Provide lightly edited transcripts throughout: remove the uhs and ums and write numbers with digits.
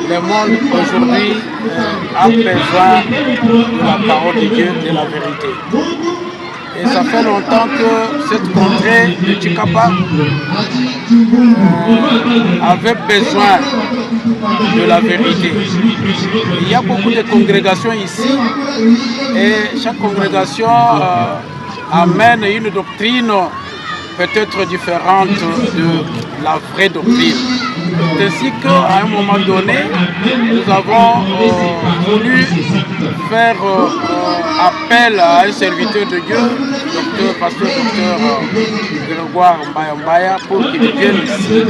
le monde aujourd'hui a besoin de la parole de Dieu, de la vérité. Et ça fait longtemps que cette contrée de Tchikapa avait besoin de la vérité. Il y a beaucoup de congrégations ici et chaque congrégation amène une doctrine peut-être différente de la vraie doctrine. C'est ainsi qu'à un moment donné, nous avons voulu faire appel à un serviteur de Dieu, pasteur Grégoire Mbaya, pour qu'il vienne ici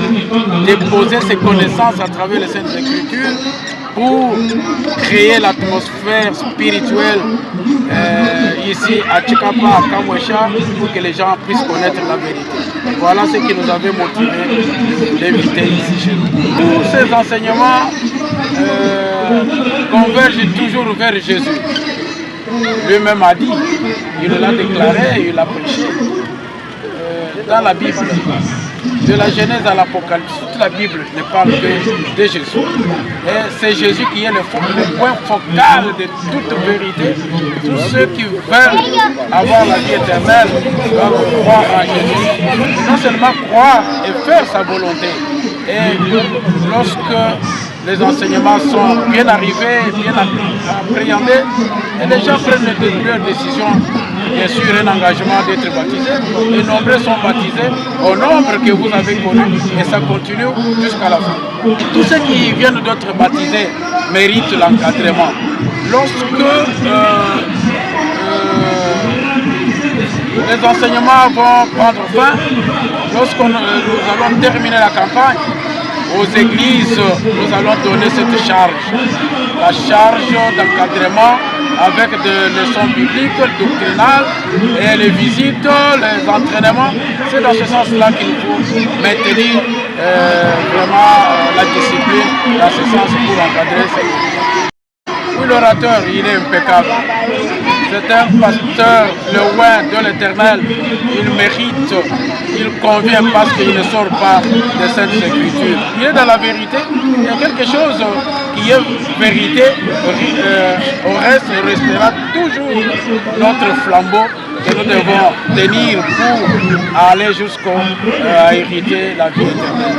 déposer ses connaissances à travers les Saintes Écritures pour créer l'atmosphère spirituelle ici à Tchikapa, à Kamwesha, pour que les gens puissent connaître la vérité. Voilà ce qui nous avait motivé d'inviter ici chez nous. Tous ces enseignements convergent toujours vers Jésus. Lui-même a dit, il l'a déclaré, il l'a prêché dans la Bible. De la Genèse à l'Apocalypse, toute la Bible ne parle que de Jésus. Et c'est Jésus qui est le point focal de toute vérité. Tous ceux qui veulent avoir la vie éternelle doivent croire en Jésus. Non seulement croire et faire sa volonté. Et lorsque les enseignements sont bien arrivés, bien appréhendés, et les gens prennent leurs décisions, bien sûr un engagement d'être baptisé. Les nombreux sont baptisés au nombre que vous avez connu et ça continue jusqu'à la fin. Tous ceux qui viennent d'être baptisés méritent l'encadrement. Lorsque les enseignements vont prendre fin, lorsque nous allons terminer la campagne, aux églises, nous allons donner cette charge, la charge d'encadrement avec des leçons bibliques, doctrinales, et les visites, les entraînements. C'est dans ce sens-là qu'il faut maintenir vraiment la discipline dans ce sens pour encadrer ces églises. Oui, l'orateur, il est impeccable. C'est un pasteur, le oint de l'Éternel. Il mérite, il convient parce qu'il ne sort pas de cette écriture. Il est dans la vérité. Il y a quelque chose qui est vérité. Au reste, il restera toujours notre flambeau que nous devons tenir pour aller jusqu'à hériter la vie éternelle.